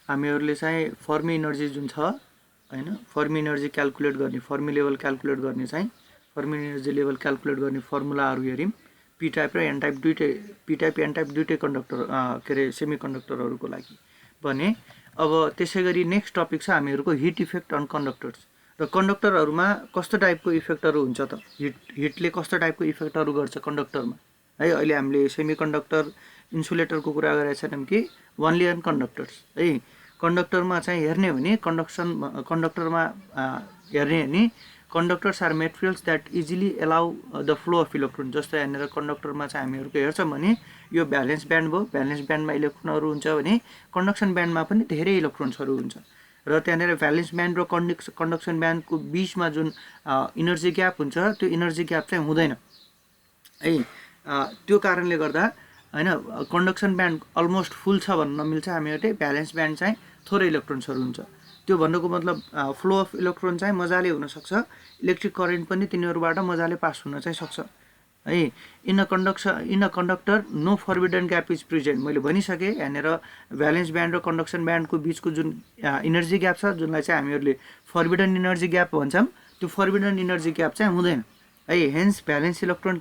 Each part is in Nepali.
हामीहरूले चाहिँ फर्मी एनर्जी जुन छ हैन, फर्मी एनर्जी क्याल्कुलेट गर्ने, फर्मी लेभल क्याल्कुलेट गर्ने चाहिँ फर्मी एनर्जी लेभल क्याल्कुलेट गर्ने फर्मुलाहरू हेऱ्यौँ। पी टाइप र एन टाइप दुईटै, पी टाइप एन टाइप दुईटै कन्डक्टर के अरे सेमी कन्डक्टरहरूको लागि भने अब त्यसै गरी नेक्स्ट टपिक छ हामीहरूको हिट इफेक्ट अन कन्डक्टर्स। र कन्डक्टरहरूमा कस्तो टाइपको इफेक्टहरू हुन्छ त, हिटले कस्तो टाइपको इफेक्टहरू गर्छ कन्डक्टरमा है। अहिले हामीले सेमी कन्डक्टर इन्सुलेटरको कुरा गरेका छैनौँ कि ओन्ली अन कन्डक्टर्स है। कन्डक्टरमा चाहिँ हेर्ने हो भने कन्डक्टरमा हेर्ने हो भने conductors are materials that easily allow the flow of electron. जस्तो यहाँनिर कन्डक्टरमा चाहिँ हामीहरूको हेर्छौँ भने यो भ्यालेन्स ब्यान्ड भयो, भ्यालेन्स ब्यान्डमा इलेक्ट्रोनहरू हुन्छ भने कन्डक्सन ब्यान्डमा पनि धेरै इलेक्ट्रोन्सहरू हुन्छ। र त्यहाँनिर भ्यालेन्स ब्यान्ड र कन्डक्सन ब्यान्डको बिचमा जुन इनर्जी ग्याप हुन्छ त्यो इनर्जी ग्याप चाहिँ हुँदैन है। त्यो कारणले गर्दा हैन कन्डक्सन ब्यान्ड अलमोस्ट फुल छ भन्न नमिल्छ हामीहरूले, भ्यालेन्स ब्यान्ड चाहिँ थोरै इलेक्ट्रोन्सहरू हुन्छ। त्यो भन्नुको मतलब फ्लो अफ इलेक्ट्रोन चाहिँ मजाले हुनसक्छ, इलेक्ट्रिक करेन्ट पनि तिनीहरूबाट मजाले पास हुन चाहिँ सक्छ है। In a conductor no forbidden gap is present. मैले भनिसकेँ यहाँनिर भ्यालेन्स ब्यान्ड र कन्डक्सन ब्यान्डको बिचको जुन इनर्जी ग्याप छ जुनलाई चाहिँ हामीहरूले फर्बिडन इनर्जी ग्याप भन्छौँ, त्यो फर्बिडन इनर्जी ग्याप चाहिँ हुँदैन है। Hence valence electron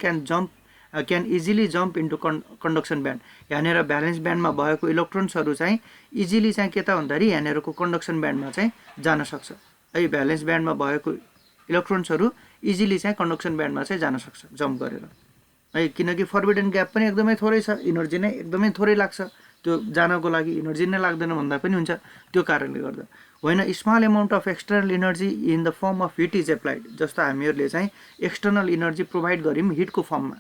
can easily jump into conduction band. यहाँनिर भ्यालेन्स ब्यान्डमा भएको इलेक्ट्रोन्सहरू चाहिँ इजिली चाहिँ के त भन्दाखेरि यहाँनिरको कन्डक्सन ब्यान्डमा चाहिँ जान सक्छ है। भ्यालेन्स ब्यान्डमा भएको इलेक्ट्रोन्सहरू इजिली चाहिँ कन्डक्सन ब्यान्डमा चाहिँ जान सक्छ जम्प गरेर है। किनकि फर्बिडन ग्याप पनि एकदमै थोरै छ, इनर्जी नै एकदमै थोरै लाग्छ, त्यो जानको लागि इनर्जी नै लाग्दैन भन्दा पनि हुन्छ। त्यो कारणले गर्दा होइन small amount of external energy in the form of heat is applied. जस्तो हामीहरूले चाहिँ एक्सटर्नल इनर्जी प्रोभाइड गऱ्यौँ हिटको फर्ममा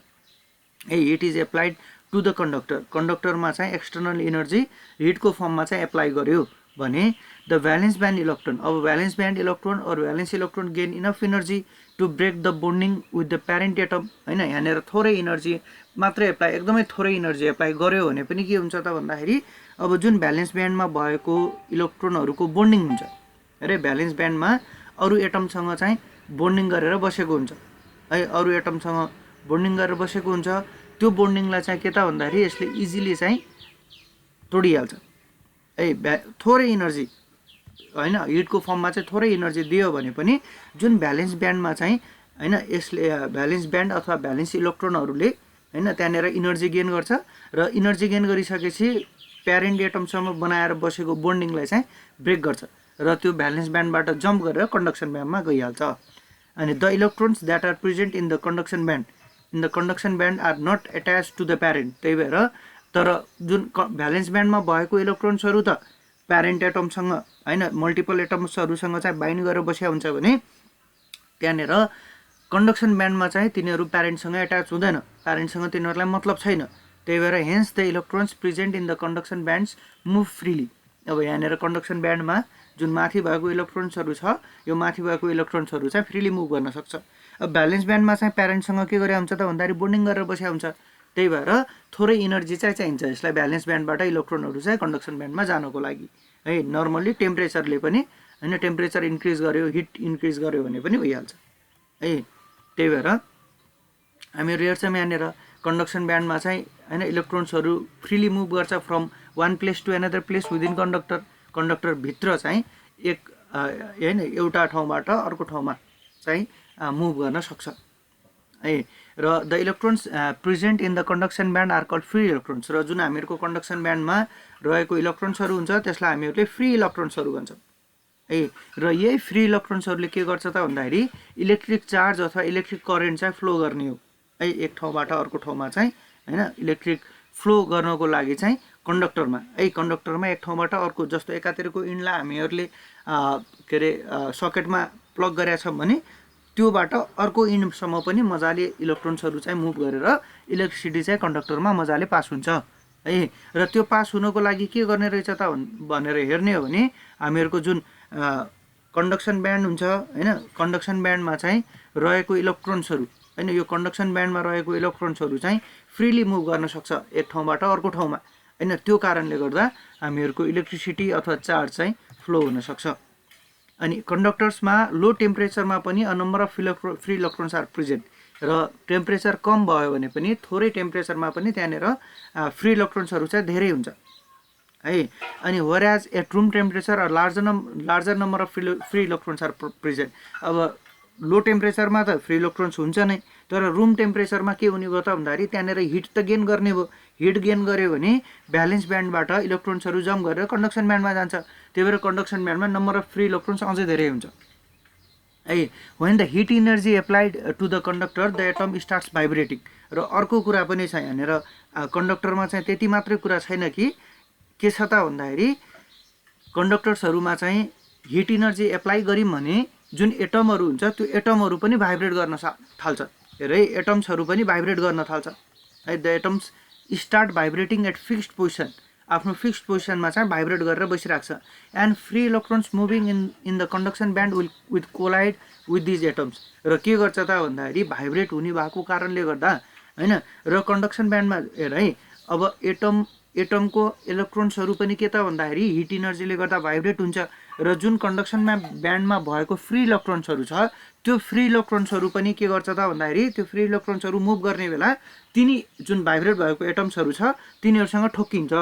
है, heat is applied to the कन्डक्टरमा चाहिँ एक्सटर्नल इनर्जी हिटको फर्ममा चाहिँ एप्लाई गर्यो भने द भ्यालेन्स ब्यान्ड इलेक्ट्रोन, अब भ्यालेन्स ब्यान्ड इलेक्ट्रोन और valence electron gain enough energy to break the bonding with the parent atom होइन। यहाँनिर थोरै इनर्जी मात्रै एप्लाई, एकदमै थोरै इनर्जी एप्लाई गर्यो भने पनि के हुन्छ त भन्दाखेरि अब जुन भ्यालेन्स ब्यान्डमा भएको इलेक्ट्रोनहरूको बोन्डिङ हुन्छ अरे, भ्यालेन्स ब्यान्डमा अरू एटमसँग चाहिँ बोन्डिङ गरेर बसेको हुन्छ है, अरू एटमसँग बोन्डिङ गरेर बसेको हुन्छ। त्यो बोन्डिङलाई चाहिँ के त भन्दाखेरि यसले इजिली चाहिँ तोडिहाल्छ है। थोरै इनर्जी होइन हिटको फर्ममा चाहिँ थोरै इनर्जी दियो भने पनि जुन भ्यालेन्स ब्यान्डमा चाहिँ होइन यसले भ्यालेन्स ब्यान्ड अथवा भ्यालेन्स इलेक्ट्रोनहरूले होइन त्यहाँनिर इनर्जी गेन गर्छ र इनर्जी गेन गरिसकेपछि प्यारेन्ट एटमसँग बनाएर बसेको बोन्डिङलाई चाहिँ ब्रेक गर्छ र त्यो भ्यालेन्स ब्यान्डबाट जम्प गरेर कन्डक्सन ब्यान्डमा गइहाल्छ। अनि the electrons that are present in the conduction band are not attach to the parent. त्यही भएर तर जुन भ्यालेन्स ब्यान्डमा भएको इलेक्ट्रोन्सहरू त प्यारेन्ट एटमसँग होइन मल्टिपल एटम्सहरूसँग चाहिँ बाइन्ड गरेर बसेको हुन्छ भने त्यहाँनिर कन्डक्सन ब्यान्डमा चाहिँ तिनीहरू प्यारेन्टसँग एट्याच हुँदैन, प्यारेन्टसँग तिनीहरूलाई मतलब छैन। त्यही भएर hence the electrons present in the conduction bands move freely. अब यहाँनिर कन्डक्सन ब्यान्डमा जुन माथि भएको इलेक्ट्रोन्सहरू छ यो माथि भएको इलेक्ट्रोन्सहरू चाहिँ फ्रिली मुभ गर्न सक्छ। अब भ्यालेन्स ब्यान्डमा चाहिँ प्यारेन्टसँग के गरे हुन्छ त भन्दाखेरि बोन्डिङ गरेर बसेको हुन्छ। त्यही भएर थोरै इनर्जी चाहिँ चाहिन्छ यसलाई भ्यालेन्स ब्यान्डबाट इलेक्ट्रोनहरू चाहिँ कन्डक्सन ब्यान्डमा जानको लागि है। नर्मल्ली टेम्परेचरले पनि होइन टेम्परेचर इन्क्रिज गर्यो, हिट इन्क्रिज गर्यो भने पनि भइहाल्छ है। त्यही भएर हामीहरू हेर्छौँ यहाँनिर कन्डक्सन ब्यान्डमा चाहिँ होइन इलेक्ट्रोन्सहरू फ्रिली मुभ गर्छ from one place to another place within कन्डक्टरभित्र चाहिँ एक होइन एउटा ठाउँबाट अर्को ठाउँमा चाहिँ मुभ गर्न सक्छ है। र the electrons present in the conduction band are called free electrons. र जुन हामीहरूको कन्डक्सन ब्यान्डमा रहेको इलेक्ट्रोन्सहरू हुन्छ त्यसलाई हामीहरूले फ्री इलेक्ट्रोन्सहरू भन्छौँ है। र यही फ्री इलेक्ट्रोन्सहरूले के गर्छ त भन्दाखेरि इलेक्ट्रिक चार्ज अथवा इलेक्ट्रिक करेन्ट चाहिँ फ्लो गर्ने हो है। एक ठाउँबाट अर्को ठाउँमा चाहिँ होइन इलेक्ट्रिक फ्लो गर्नको लागि चाहिँ कन्डक्टरमा एक ठाउँबाट अर्को, जस्तो एकातिरको इन्डलाई हामीहरूले के अरे सकेटमा प्लग गरेका छौँ भने त्योबाट अर्को इन्डसम्म पनि मजाले इलेक्ट्रोन्सहरू चाहिँ मुभ गरेर इलेक्ट्रिसिटी चाहिँ कन्डक्टरमा मजाले पास हुन्छ है। र त्यो पास हुनको लागि के गर्ने रहेछ त भनेर हेर्ने हो भने हामीहरूको जुन कन्डक्सन ब्यान्ड हुन्छ होइन, कन्डक्सन ब्यान्डमा चाहिँ रहेको इलेक्ट्रोन्सहरू होइन यो कन्डक्सन ब्यान्डमा रहेको इलेक्ट्रोन्सहरू चाहिँ फ्रिली मुभ गर्न सक्छ एक ठाउँबाट अर्को ठाउँमा होइन। त्यो कारणले गर्दा हामीहरूको इलेक्ट्रिसिटी अथवा चार्ज चाहिँ फ्लो हुनसक्छ। अनि कन्डक्टर्समा लो टेम्परेचरमा पनि a number of free electrons are present. र टेम्परेचर कम भयो भने पनि थोरै टेम्परेचरमा पनि त्यहाँनिर फ्री इलेक्ट्रोन्सहरू चाहिँ धेरै हुन्छ है। अनि whereas at room temperature a larger number of free electrons are present। अब लो टेम्परेचरमा त फ्री इलेक्ट्रोन्स हुन्छ नै, तर रुम टेम्परेचरमा के हुने भयो त भन्दाखेरि त्यहाँनिर हिट त गेन गर्ने भयो। हिट गेन गर्यो भने भ्यालेन्स ब्यान्डबाट इलेक्ट्रोन्सहरू जम्प गरेर कन्डक्सन ब्यान्डमा जान्छ। त्यही भएर कन्डक्सन ब्यान्डमा नम्बर अफ फ्री इलेक्ट्रोन्स अझै धेरै हुन्छ है। when the heat energy applied to the conductor the atom starts vibrating। र अर्को कुरा पनि छ यहाँनिर कन्डक्टरमा चाहिँ त्यति मात्रै कुरा छैन कि के छ त भन्दाखेरि कन्डक्टर्सहरूमा चाहिँ हिट इनर्जी एप्लाई गर्यौँ भने जुन एटमहरू हुन्छ त्यो एटमहरू पनि भाइब्रेट गर्न थाल्छ। हेर है, एटम्सहरू पनि भाइब्रेट गर्न थाल्छ है। The atoms start vibrating at fixed position. आफ्नो फिक्स्ड पोजिसनमा चाहिँ भाइब्रेट गरेर बसिरहेको छ। And free electrons moving in the conduction band with collide with these atoms. र के गर्छ त भन्दाखेरि भाइब्रेट हुने भएको कारणले गर्दा हैन, र कन्डक्सन ब्यान्डमा हेर है, अब एटमको इलेक्ट्रोन्सहरू पनि के त भन्दाखेरि हिट इनर्जीले गर्दा भाइब्रेट हुन्छ। र जुन कन्डक्सनमा ब्यान्डमा भएको फ्री इलेक्ट्रोन्सहरू छ त्यो फ्री इलेक्ट्रोन्सहरू पनि के गर्छ त भन्दाखेरि त्यो फ्री इलेक्ट्रोन्सहरू मुभ गर्ने बेला तिनी जुन भाइब्रेट भएको एटम्सहरू छ तिनीहरूसँग ठोक्किन्छ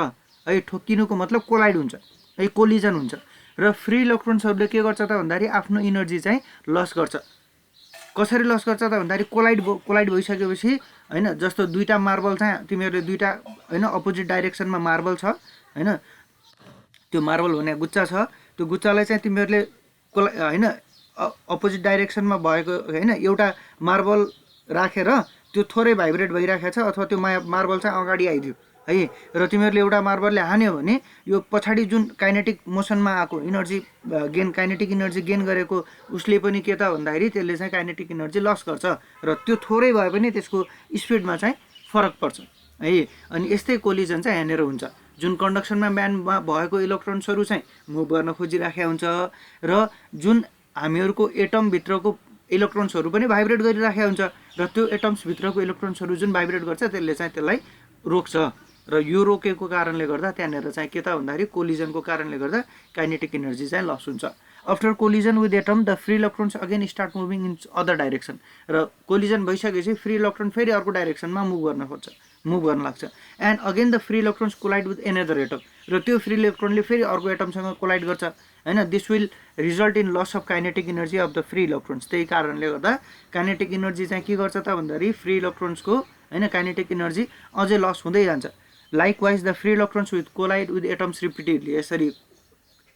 है। ठोक्किनुको मतलब कोलाइड हुन्छ है, कोलिजन हुन्छ। र फ्री इलेक्ट्रोन्सहरूले के गर्छ त भन्दाखेरि आफ्नो इनर्जी चाहिँ लस गर्छ। कसरी लस गर्छ त भन्दाखेरि कोलाइड भइसकेपछि हैन, जस्तो दुईटा मार्बल चाहिँ तिमीहरूले दुईटा हैन अपोजिट डाइरेक्सनमा मार्बल छ हैन, त्यो मार्बल भने गुच्चा छ, त्यो गुच्चालाई चाहिँ तिमीहरूले हैन अपोजिट डाइरेक्सनमा भएको हैन एउटा मार्बल राखेर त्यो थोरै भाइब्रेट भइराखेको छ, अथवा त्यो मार्बल चाहिँ अगाडि आइदियो है, र तिमीहरूले एउटा मार्बलले हान्यो भने यो पछाडि जुन काइनेटिक मोसनमा आएको इनर्जी काइनेटिक इनर्जी गेन गरेको उसले पनि के त भन्दाखेरि त्यसले चाहिँ काइनेटिक इनर्जी लस गर्छ। र त्यो थोरै भए पनि त्यसको स्पिडमा चाहिँ फरक पर्छ है। अनि यस्तै कोलिजन चाहिँ यहाँनिर हुन्छ। जुन कन्डक्सनमा ब्यान्डमा भएको इलेक्ट्रोन्सहरू चाहिँ मुभ गर्न खोजिराखेको हुन्छ, र जुन हामीहरूको एटमभित्रको इलेक्ट्रोन्सहरू पनि भाइब्रेट गरिराखेको हुन्छ, र त्यो एटम्सभित्रको इलेक्ट्रोन्सहरू जुन भाइब्रेट गर्छ त्यसले चाहिँ त्यसलाई रोक्छ। र यो रोकेको कारणले गर्दा त्यहाँनिर चाहिँ के त भन्दाखेरि कोलिजनको कारणले गर्दा काइनेटिक इनर्जी चाहिँ लस हुन्छ। After collision with atom the free electrons again start moving in other direction. र कोलिजन भइसकेपछि फ्री इलेक्ट्रोन फेरि अर्को डाइरेक्सनमा मुभ गर्न लाग्छ। And again the free electrons collide with another atom. र त्यो फ्री इलेक्ट्रोनले फेरि अर्को एटमसँग कोलाइड गर्छ हैन। This will result in loss of kinetic energy of the free electrons. त्यही कारणले गर्दा काइनेटिक इनर्जी चाहिँ के गर्छ त भन्दाखेरि फ्री इलेक्ट्रोन्सको हैन काइनेटिक इनर्जी अझै लस हुँदै जान्छ। Likewise the free electrons with collide with atoms repeatedly. यसरी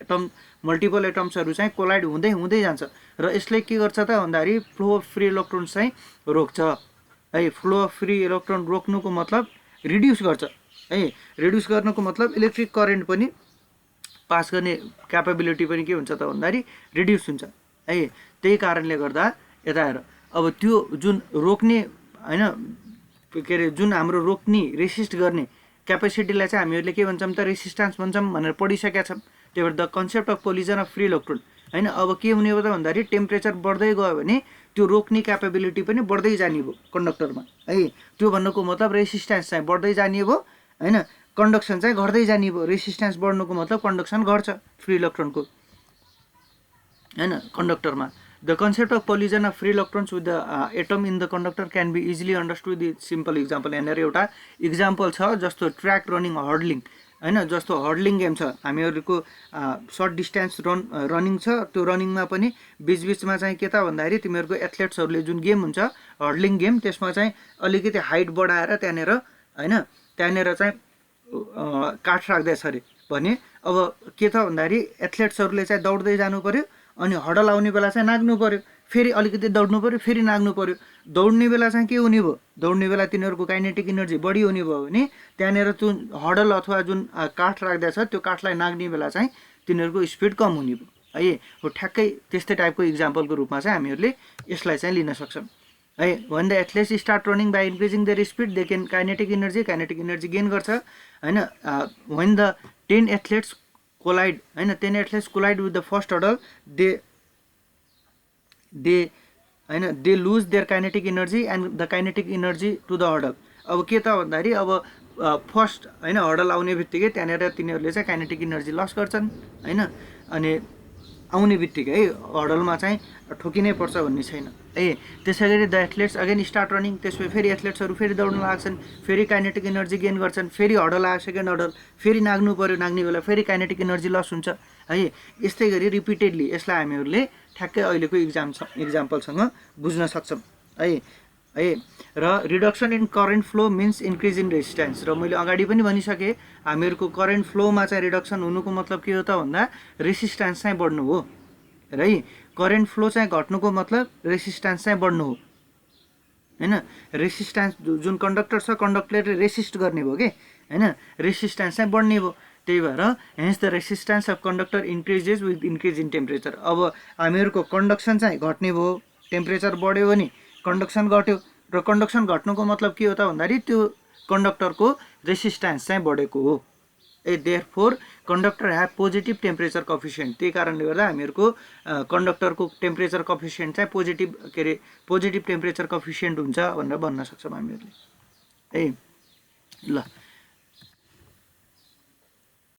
एटम मल्टिपल एटम्सहरू चाहिँ कोलाइड हुँदै जान्छ, र यसले के गर्छ त भन्दाखेरि फ्लो अफ फ्री इलेक्ट्रोन्स चाहिँ रोक्छ है। फ्लो अफ फ्री इलेक्ट्रोन रोक्नुको मतलब रिड्युस गर्छ है। रिड्युस गर्नुको मतलब इलेक्ट्रिक करेन्ट पनि पास गर्ने क्यापेबिलिटी पनि के हुन्छ त भन्दाखेरि रिड्युस हुन्छ है। त्यही कारणले गर्दा यता हेर, अब त्यो जुन रोक्ने हैन के अरे जुन हाम्रो रोक्ने रेसिस्ट गर्ने क्यापेसिटीलाई चाहिँ हामीहरूले के भन्छौँ त रेसिस्टेन्स भन्छौँ भनेर पढिसकेका छौँ। त्यही भएर the concept of collision of free electron हैन। अब के हुने हो त भन्दाखेरि टेम्परेचर बढ्दै गयो भने त्यो रोक्ने क्यापेबिलिटी पनि बढ्दै जाने भयो कन्डक्टरमा है। त्यो भन्नुको मतलब रेसिस्टेन्स चाहिँ बढ्दै जाने भयो हैन, कन्डक्सन चाहिँ घट्दै जाने भयो। रेसिस्टेन्स बढ्नुको मतलब कन्डक्सन घट्छ फ्री इलेक्ट्रोनको हैन कन्डक्टरमा। The concept of collision of free electrons with the atom in the conductor can be easily understood with simple example. यहाँनिर एउटा इक्जाम्पल छ, जस्तो ट्र्याक रनिङ हर्डलिङ हैन। जस्तो हर्डलिङ गेम छ, हामीहरूको सर्ट डिस्टेन्स रनिङ छ, त्यो रनिङमा पनि बिचबिचमा चाहिँ के त भन्दाखेरि तिमीहरूको एथलेट्सहरूले जुन गेम हुन्छ हर्डलिङ गेम, त्यसमा चाहिँ अलिकति हाइट बढाएर त्यहाँनिर चाहिँ काठ राख्दैछ अरे भने अब के त भन्दाखेरि एथलेट्सहरूले चाहिँ दौड्दै जानु पर्यो, अनि हडल आउने बेला चाहिँ नाग्नु पर्यो, फेरि अलिकति दौड्नु पर्यो, फेरि नाग्नु पर्यो। दौड्ने बेला चाहिँ के हुने भयो, दौड्ने बेला तिनीहरूको काइनेटिक इनर्जी बढी हुने भयो भने त्यहाँनिर जुन हडल अथवा जुन काठ राख्दैछ त्यो काठलाई नाग्ने बेला चाहिँ तिनीहरूको स्पिड कम हुने भयो है। हो ठ्याक्कै त्यस्तै टाइपको इक्जाम्पलको रूपमा चाहिँ हामीहरूले यसलाई चाहिँ लिन सक्छौँ है। when the athletes start running by increasing their speed they can kinetic energy gain गर्छ हैन। when the 10 athletes collide हैन, 10 athletes collide with the first hurdle they lose their kinetic energy and the kinetic energy to the hurdle। अब के त भन्दाखेरि अब फर्स्ट हैन हर्डल आउने बित्तिकै त्यहाँनिर तिनीहरूले चाहिँ काइनेटिक इनर्जी लस गर्छन् हैन। अनि आउने बित्तिकै है हडलमा चाहिँ ठोकिनै पर्छ भन्ने छैन है। त्यसै गरी the athletes again start running, त्यसपछि फेरि एथलेट्सहरू फेरि दौड्न लाग्छन्, फेरि काइनेटिक एनर्जी गेन गर्छन्, फेरि हडल आयो सेकेन्ड हडल, फेरि नाग्नु पऱ्यो, नाग्ने बेला फेरि काइनेटिक एनर्जी लस हुन्छ है। यस्तै गरी रिपिटेडली यसलाई हामीहरूले ठ्याक्कै अहिलेको इक्जाम्पलसँग बुझ्न सक्छौँ है। र reduction in current flow means increase in resistance, र मैले अगाडि पनि भनिसकेँ हामीहरूको करेन्ट फ्लोमा चाहिँ रिडक्सन हुनुको मतलब के हो त भन्दा रेसिस्टेन्स चाहिँ बढ्नु हो है। करेन्ट फ्लो चाहिँ घट्नुको मतलब रेसिस्टेन्स चाहिँ बढ्नु हो हैन। रेसिस्टेन्स जुन कन्डक्टर छ कन्डक्टरले रेसिस्ट गर्ने भयो कि हैन, रेसिस्टेन्स चाहिँ बढ्ने भयो। त्यही भएर hence the resistance of conductor increases with increase in temperature. अब हामीहरूको कन्डक्सन चाहिँ घट्ने भयो, टेम्परेचर बढ्यो भने कन्डक्सन घट्यो, र कन्डक्सन घट्नुको मतलब के हो त भन्दाखेरि त्यो कन्डक्टरको रेसिस्टेन्स चाहिँ बढेको हो। Therefore conductor have positive temperature coefficient, त्यही कारणले गर्दा हामीहरूको कन्डक्टरको टेम्परेचर कोएफिसिएन्ट चाहिँ पोजिटिभ टेम्परेचर कोएफिसिएन्ट हुन्छ भनेर भन्न सक्छौँ हामीहरूले है। ल